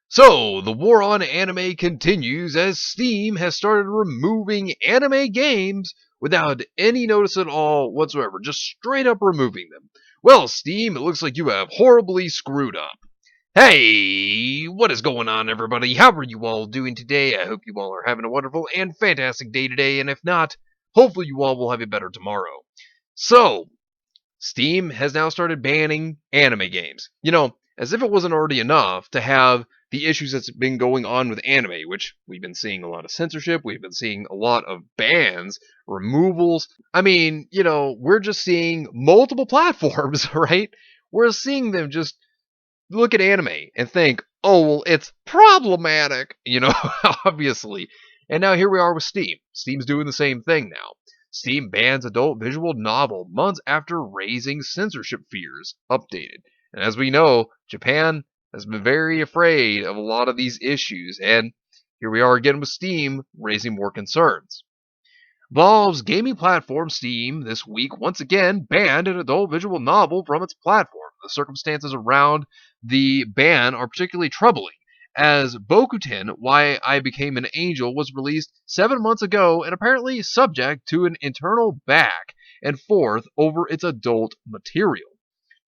So, the war on anime continues as Steam has started removing anime games without any notice at all whatsoever, just straight up removing them. Well, Steam, it looks like you have horribly screwed up. Hey, what is going on, everybody? How are you all doing today? I hope you all are having a wonderful and fantastic day today, and if not, hopefully you all will have a better tomorrow. So, Steam has now started banning anime games. As if it wasn't already enough to have the issues that's been going on with anime, which we've been seeing a lot of censorship, we've been seeing a lot of bans, removals. I mean, we're just seeing multiple platforms, right? We're seeing them just look at anime and think, oh, well, it's problematic, obviously. And now here we are with Steam. Steam's doing the same thing now. Steam bans adult visual novel months after raising censorship fears. Updated. And as we know, Japan has been very afraid of a lot of these issues, and here we are again with Steam raising more concerns. Valve's gaming platform Steam this week once again banned an adult visual novel from its platform. The circumstances around the ban are particularly troubling, as Bokoten, Why I Became an Angel, was released 7 months ago and apparently subject to an internal back and forth over its adult material.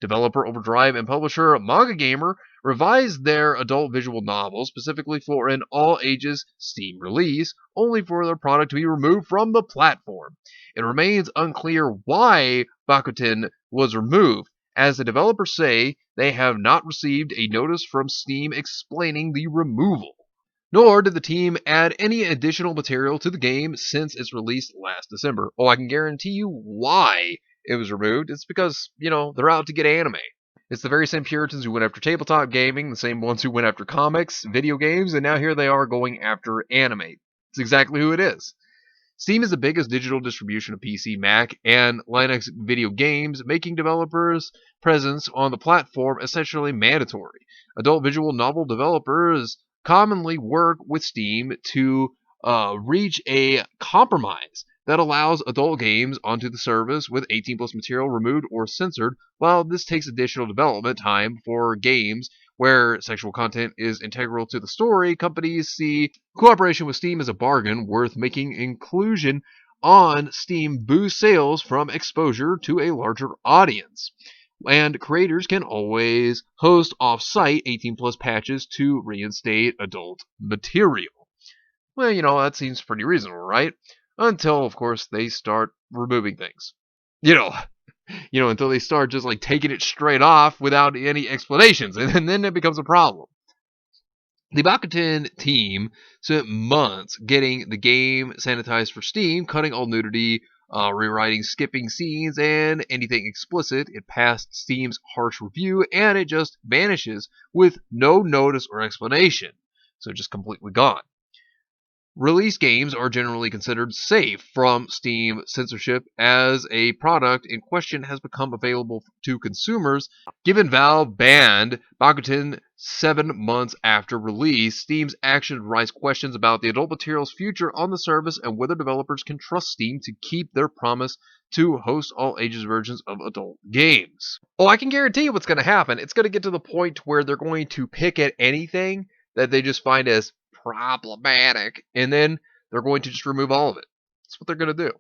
Developer Overdrive and publisher Manga Gamer revised their adult visual novel specifically for an all-ages Steam release, only for their product to be removed from the platform. It remains unclear why Bokoten was removed, as the developers say they have not received a notice from Steam explaining the removal. Nor did the team add any additional material to the game since its release last December. Oh, I can guarantee you why it was removed. It's because, they're out to get anime. It's the very same Puritans who went after tabletop gaming, the same ones who went after comics, video games, and now here they are going after anime. It's exactly who it is. Steam is the biggest digital distribution of PC, Mac, and Linux video games, making developers' presence on the platform essentially mandatory. Adult visual novel developers commonly work with Steam to reach a compromise that allows adult games onto the service with 18 plus material removed or censored, while this takes additional development time for games where sexual content is integral to the story. Companies see cooperation with Steam as a bargain worth making. Inclusion on Steam boosts sales from exposure to a larger audience. And creators can always host off-site 18 plus patches to reinstate adult material. Well, that seems pretty reasonable, right? Until, of course, they start removing things. Until they start just like taking it straight off without any explanations, and then it becomes a problem. The Bokoten team spent months getting the game sanitized for Steam, cutting all nudity, rewriting, skipping scenes, and anything explicit. It passed Steam's harsh review, and it just vanishes with no notice or explanation. So just completely gone. Release games are generally considered safe from Steam censorship as a product in question has become available to consumers. Given Valve banned Bokoten 7 months after release, Steam's actions raise questions about the adult material's future on the service and whether developers can trust Steam to keep their promise to host all ages versions of adult games. Oh, I can guarantee you what's going to happen. It's going to get to the point where they're going to pick at anything that they just find as problematic, and then they're going to just remove all of it. That's what they're going to do.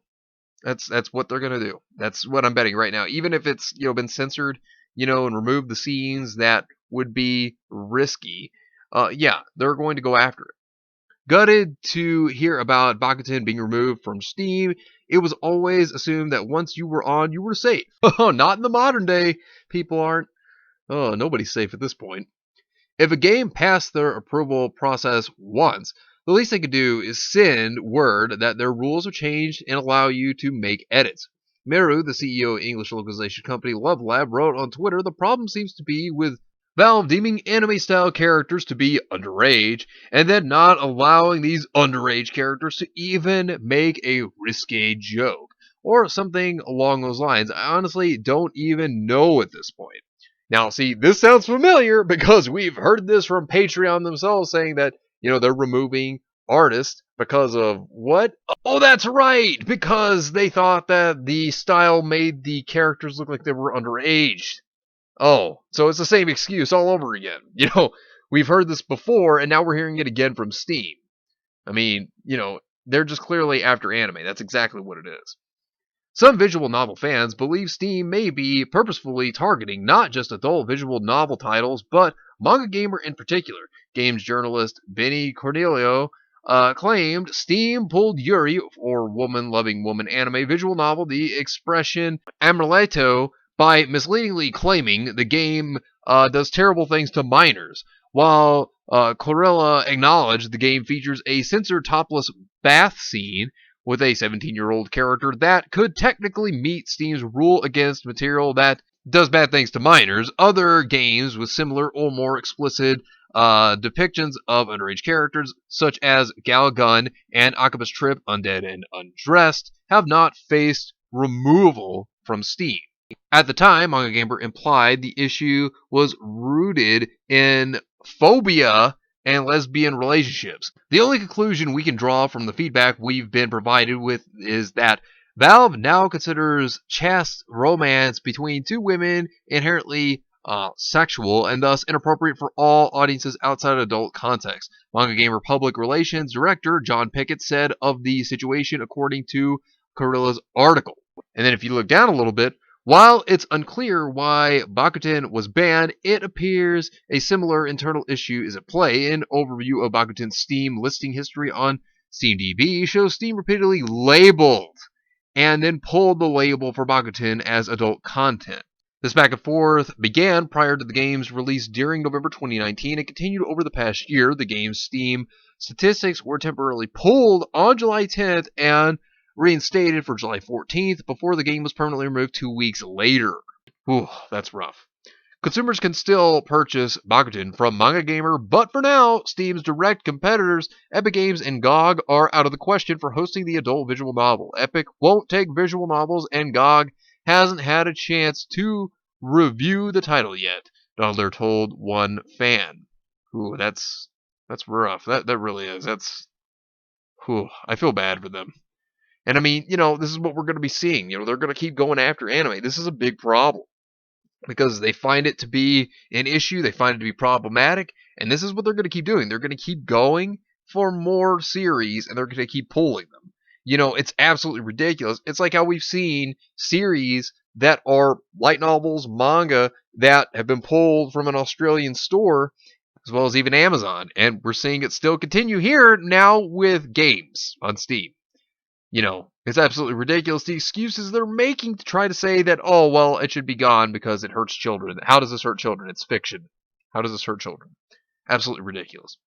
That's what they're going to do. That's what I'm betting right now. Even if it's been censored, and removed the scenes that would be risky, they're going to go after it. Gutted to hear about Bokoten being removed from Steam. It was always assumed that once you were on, you were safe. Not in the modern day. People aren't. Oh, nobody's safe at this point. If a game passed their approval process once, the least they could do is send word that their rules have changed and allow you to make edits. Meru, the CEO of English localization company Love Lab, wrote on Twitter, "The problem seems to be with Valve deeming anime-style characters to be underage, and then not allowing these underage characters to even make a risque joke, or something along those lines. I honestly don't even know at this point." Now, see, this sounds familiar because we've heard this from Patreon themselves saying that, they're removing artists because of what? Oh, that's right! Because they thought that the style made the characters look like they were underage. Oh, so it's the same excuse all over again. We've heard this before, and now we're hearing it again from Steam. I mean, they're just clearly after anime. That's exactly what it is. Some visual novel fans believe Steam may be purposefully targeting not just adult visual novel titles, but Manga Gamer in particular. Games journalist Benny Cornelio claimed Steam pulled Yuri, or Woman Loving Woman anime visual novel, the expression Amuleto, by misleadingly claiming the game does terrible things to minors, while Corella acknowledged the game features a censored topless bath scene with a 17-year-old character that could technically meet Steam's rule against material that does bad things to minors. Other games with similar or more explicit depictions of underage characters, such as Galgun and Akabas Trip Undead and Undressed, have not faced removal from Steam. At the time, Manga Gamer implied the issue was rooted in phobia and lesbian relationships. The only conclusion we can draw from the feedback we've been provided with is that Valve now considers chaste romance between two women inherently sexual and thus inappropriate for all audiences outside adult context. Manga Gamer Public Relations Director John Pickett said of the situation according to Corilla's article. And then if you look down a little bit, while it's unclear why Bokoten was banned, it appears a similar internal issue is at play. An overview of Bokoten's Steam listing history on SteamDB shows Steam repeatedly labeled and then pulled the label for Bokoten as adult content. This back and forth began prior to the game's release during November 2019 and continued over the past year. The game's Steam statistics were temporarily pulled on July 10th and reinstated for July 14th before the game was permanently removed 2 weeks later. Whew, that's rough. Consumers can still purchase Bokoten from Manga Gamer, but for now, Steam's direct competitors, Epic Games and GOG, are out of the question for hosting the adult visual novel. Epic won't take visual novels, and GOG hasn't had a chance to review the title yet, Dodler told one fan. Ooh, that's rough. That really is. I feel bad for them. And I mean, this is what we're going to be seeing. They're going to keep going after anime. This is a big problem because they find it to be an issue. They find it to be problematic. And this is what they're going to keep doing. They're going to keep going for more series and they're going to keep pulling them. It's absolutely ridiculous. It's like how we've seen series that are light novels, manga, that have been pulled from an Australian store, as well as even Amazon. And we're seeing it still continue here now with games on Steam. It's absolutely ridiculous. The excuses they're making to try to say that, oh, well, it should be gone because it hurts children. How does this hurt children? It's fiction. How does this hurt children? Absolutely ridiculous.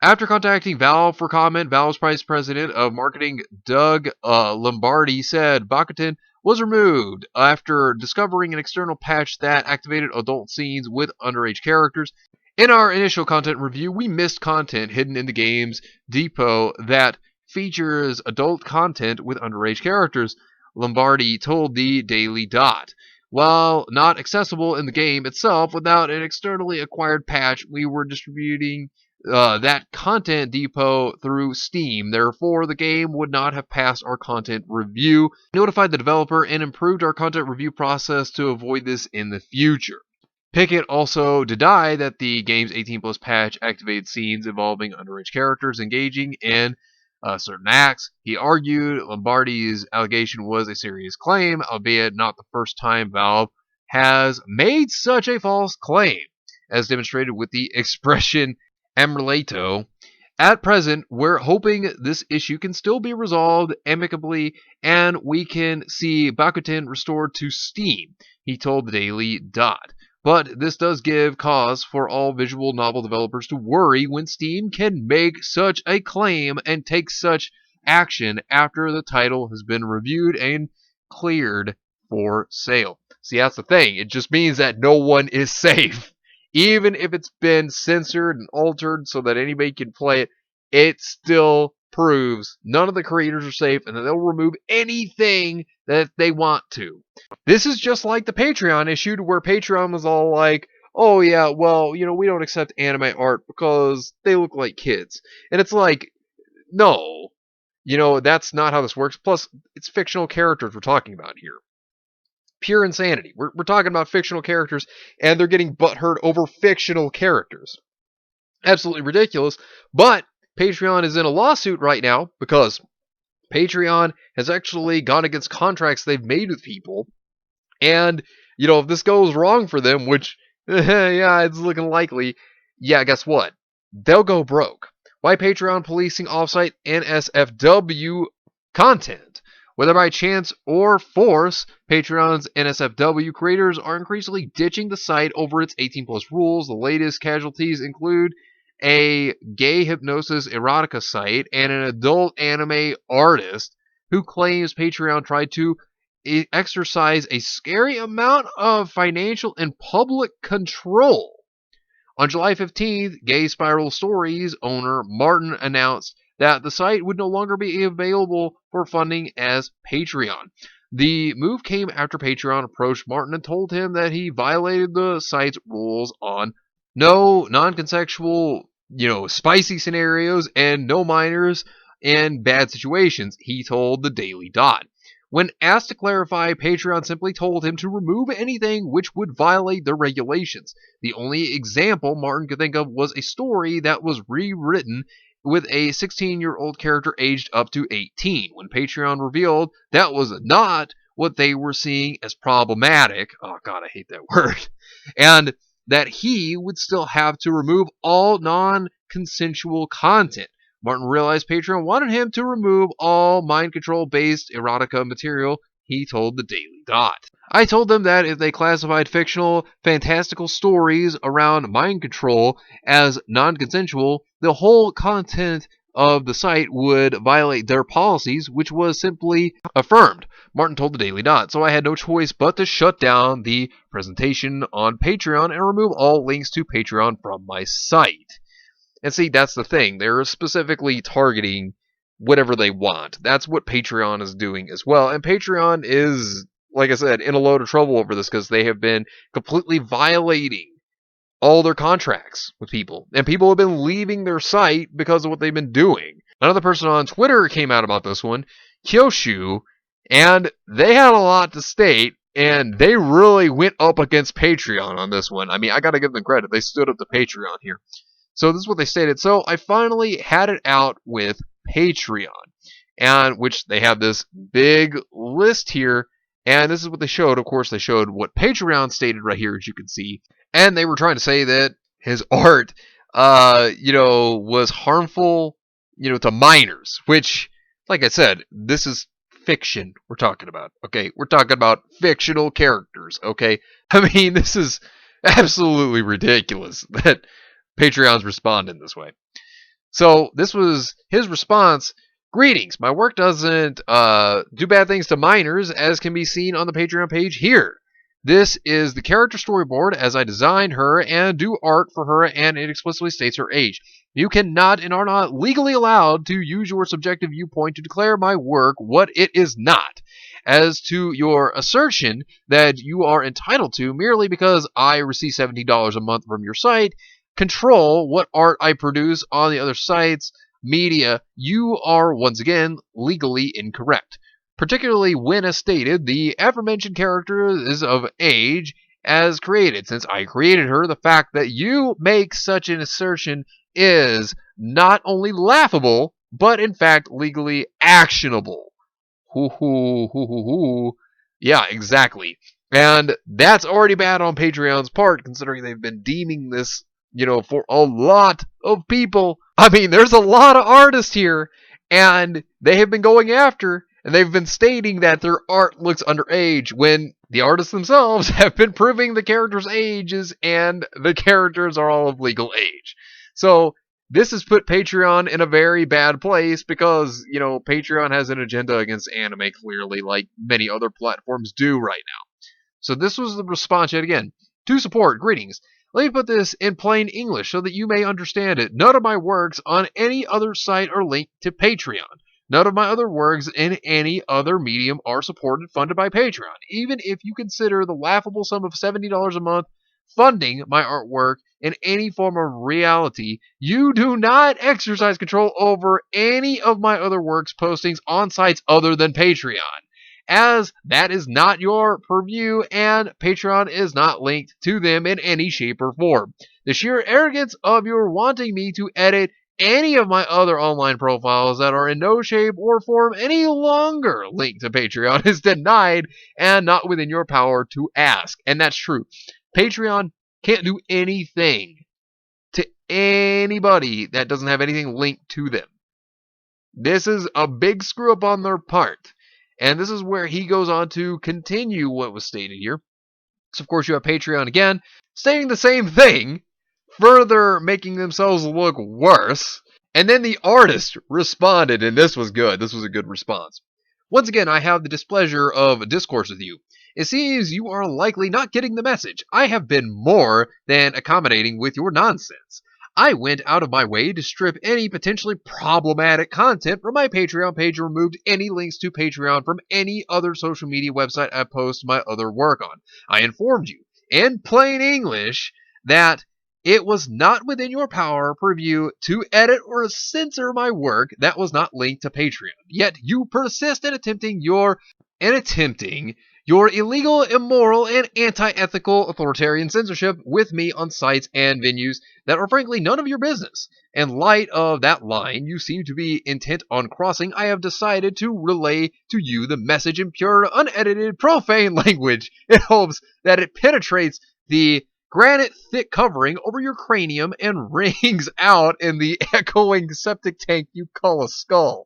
After contacting Valve for comment, Valve's vice president of marketing, Doug Lombardi, said Bokoten was removed after discovering an external patch that activated adult scenes with underage characters. In our initial content review, we missed content hidden in the game's depot that features adult content with underage characters, Lombardi told the Daily Dot. While not accessible in the game itself without an externally acquired patch, we were distributing that content depot through Steam. Therefore, the game would not have passed our content review. We notified the developer and improved our content review process to avoid this in the future. Pickett also denied that the game's 18+ patch activated scenes involving underage characters engaging in certain acts. He argued Lombardi's allegation was a serious claim, albeit not the first time Valve has made such a false claim, as demonstrated with the expression Amuleto. At present, we're hoping this issue can still be resolved amicably and we can see Bokoten restored to Steam, he told the Daily Dot. But this does give cause for all visual novel developers to worry when Steam can make such a claim and take such action after the title has been reviewed and cleared for sale. See, that's the thing. It just means that no one is safe. Even if it's been censored and altered so that anybody can play it, it still proves none of the creators are safe and that they'll remove anything that they want to. This is just like the Patreon issue to where Patreon was all like, oh yeah, well, we don't accept anime art because they look like kids. And it's like, no, that's not how this works. Plus, it's fictional characters we're talking about here. Pure insanity. We're talking about fictional characters and they're getting butthurt over fictional characters. Absolutely ridiculous. But Patreon is in a lawsuit right now because Patreon has actually gone against contracts they've made with people. And, if this goes wrong for them, which, yeah, it's looking likely, yeah, guess what? They'll go broke. Why Patreon policing offsite NSFW content? Whether by chance or force, Patreon's NSFW creators are increasingly ditching the site over its 18 plus rules. The latest casualties include a gay hypnosis erotica site and an adult anime artist who claims Patreon tried to exercise a scary amount of financial and public control. On July 15th, Gay Spiral Stories owner Martin announced that the site would no longer be available for funding as Patreon. The move came after Patreon approached Martin and told him that he violated the site's rules on no non-consensual, spicy scenarios and no minors in bad situations, he told the Daily Dot. When asked to clarify, Patreon simply told him to remove anything which would violate their regulations. The only example Martin could think of was a story that was rewritten with a 16-year-old character aged up to 18, when Patreon revealed that was not what they were seeing as problematic. Oh, God, I hate that word. And that he would still have to remove all non consensual content. Martin realized Patreon wanted him to remove all mind control based erotica material, he told the Daily Dot. I told them that if they classified fictional, fantastical stories around mind control as non consensual, the whole content of the site would violate their policies, which was simply affirmed, Martin told the Daily Dot. So I had no choice but to shut down the presentation on Patreon and remove all links to Patreon from my site. And see, that's the thing. They're specifically targeting whatever they want. That's what Patreon is doing as well. And Patreon is, like I said, in a load of trouble over this because they have been completely violating all their contracts with people. And people have been leaving their site because of what they've been doing. Another person on Twitter came out about this one, Kyoshu, and they had a lot to state. And they really went up against Patreon on this one. I mean, I gotta give them credit. They stood up to Patreon here. So this is what they stated. So I finally had it out with Patreon, and which they have this big list here. And this is what they showed. Of course, they showed what Patreon stated right here, as you can see. And they were trying to say that his art, was harmful, to minors. Which, like I said, this is fiction we're talking about. Okay, we're talking about fictional characters. Okay, I mean, this is absolutely ridiculous that Patreon's responding this way. So this was his response. Greetings. My work doesn't do bad things to minors, as can be seen on the Patreon page here. This is the character storyboard as I designed her and do art for her, and it explicitly states her age. You cannot and are not legally allowed to use your subjective viewpoint to declare my work what it is not. As to your assertion that you are entitled to merely because I receive $17 a month from your site, control what art I produce on the other sites, media, you are once again legally incorrect. Particularly when, as stated, the aforementioned character is of age as created. Since I created her, the fact that you make such an assertion is not only laughable, but in fact legally actionable. Hoo hoo hoo hoo hoo. Yeah, exactly. And that's already bad on Patreon's part, considering they've been deeming this, for a lot of people. I mean, there's a lot of artists here, and they have been going after, and they've been stating that their art looks underage, when the artists themselves have been proving the characters' ages, and the characters are all of legal age. So, this has put Patreon in a very bad place because, Patreon has an agenda against anime, clearly, like many other platforms do right now. So this was the response yet again. To support, greetings. Let me put this in plain English so that you may understand it. None of my works on any other site are linked to Patreon. None of my other works in any other medium are supported, funded by Patreon. Even if you consider the laughable sum of $70 a month funding my artwork in any form of reality, you do not exercise control over any of my other works postings on sites other than Patreon, as that is not your purview and Patreon is not linked to them in any shape or form. The sheer arrogance of your wanting me to edit any of my other online profiles that are in no shape or form any longer linked to Patreon is denied and not within your power to ask. And that's true. Patreon can't do anything to anybody that doesn't have anything linked to them. This is a big screw up on their part. And this is where he goes on to continue what was stated here. So, of course, you have Patreon again, saying the same thing, further making themselves look worse. And then the artist responded, and this was good. This was a good response. Once again, I have the displeasure of discourse with you. It seems you are likely not getting the message. I have been more than accommodating with your nonsense. I went out of my way to strip any potentially problematic content from my Patreon page and removed any links to Patreon from any other social media website I post my other work on. I informed you, in plain English, that it was not within your power purview to edit or censor my work that was not linked to Patreon. Yet you persist in attempting your illegal, immoral, and anti-ethical authoritarian censorship with me on sites and venues that are frankly none of your business. In light of that line you seem to be intent on crossing, I have decided to relay to you the message in pure, unedited, profane language in hopes that it penetrates the granite thick covering over your cranium and rings out in the echoing septic tank you call a skull.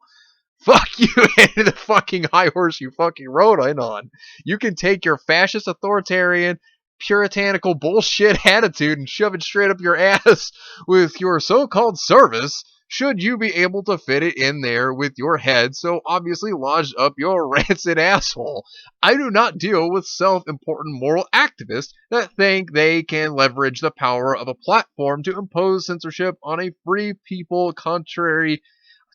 Fuck you and the fucking high horse you fucking rode in on. You can take your fascist, authoritarian, puritanical bullshit attitude and shove it straight up your ass with your so-called service, should you be able to fit it in there with your head so obviously lodged up your rancid asshole. I do not deal with self-important moral activists that think they can leverage the power of a platform to impose censorship on a free people contrary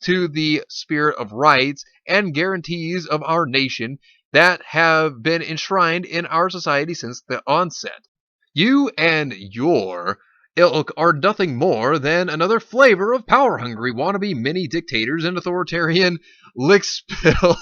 to the spirit of rights and guarantees of our nation that have been enshrined in our society since the onset. You and your ilk are nothing more than another flavor of power-hungry wannabe mini-dictators and authoritarian lickspittle.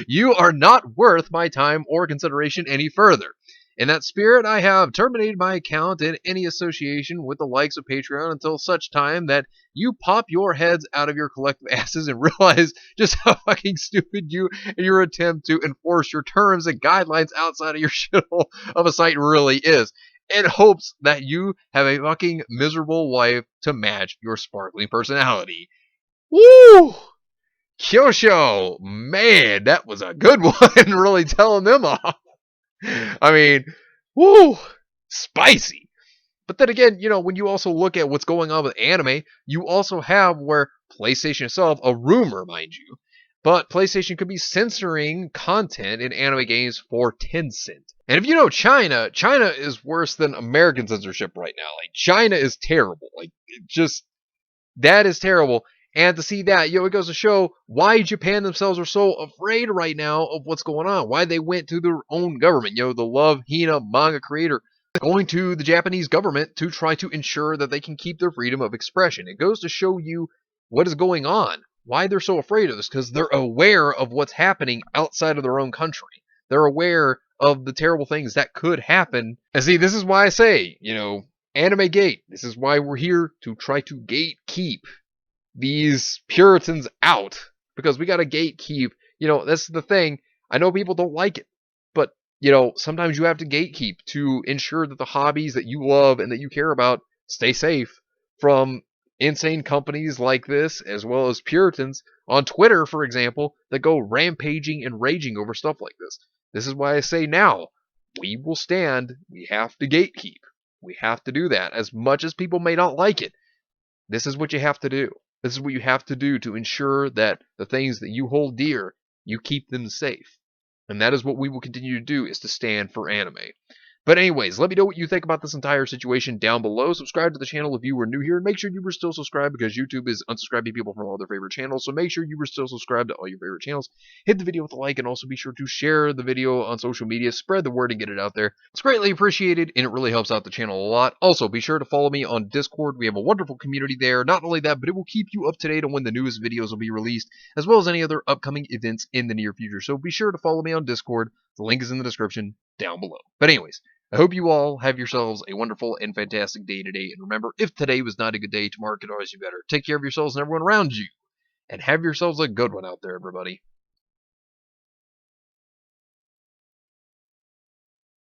You are not worth my time or consideration any further. In that spirit, I have terminated my account and any association with the likes of Patreon until such time that you pop your heads out of your collective asses and realize just how fucking stupid you and your attempt to enforce your terms and guidelines outside of your shithole of a site really is, in hopes that you have a fucking miserable life to match your sparkling personality. Woo! Kyosho! Man, that was a good one, really telling them off. I mean, woo, spicy. But then again, when you also look at what's going on with anime, you also have where PlayStation itself, a rumor, mind you, but PlayStation could be censoring content in anime games for Tencent. And if you know China is worse than American censorship right now. Like, China is terrible. Like, that is terrible. And to see that, it goes to show why Japan themselves are so afraid right now of what's going on. Why they went to their own government. The Love Hina manga creator going to the Japanese government to try to ensure that they can keep their freedom of expression. It goes to show you what is going on. Why they're so afraid of this. Because they're aware of what's happening outside of their own country. They're aware of the terrible things that could happen. And see, this is why I say, Anime Gate. This is why we're here to try to gatekeep these Puritans out, because we got to gatekeep. That's the thing. I know people don't like it, but sometimes you have to gatekeep to ensure that the hobbies that you love and that you care about stay safe from insane companies like this, as well as Puritans on Twitter, for example, that go rampaging and raging over stuff like this. This is why I say now, we will stand. We have to gatekeep. We have to do that. As much as people may not like it, this is what you have to do. This is what you have to do to ensure that the things that you hold dear, you keep them safe. And that is what we will continue to do, is to stand for anime. But anyways, let me know what you think about this entire situation down below. Subscribe to the channel if you were new here. And make sure you were still subscribed, because YouTube is unsubscribing people from all their favorite channels. So make sure you were still subscribed to all your favorite channels. Hit the video with a like, and also be sure to share the video on social media. Spread the word and get it out there. It's greatly appreciated, and it really helps out the channel a lot. Also, be sure to follow me on Discord. We have a wonderful community there. Not only that, but it will keep you up to date on when the newest videos will be released, as well as any other upcoming events in the near future. So be sure to follow me on Discord. The link is in the description down below. But anyways, I hope you all have yourselves a wonderful and fantastic day today. And remember, if today was not a good day, tomorrow could always be better. Take care of yourselves and everyone around you. And have yourselves a good one out there, everybody.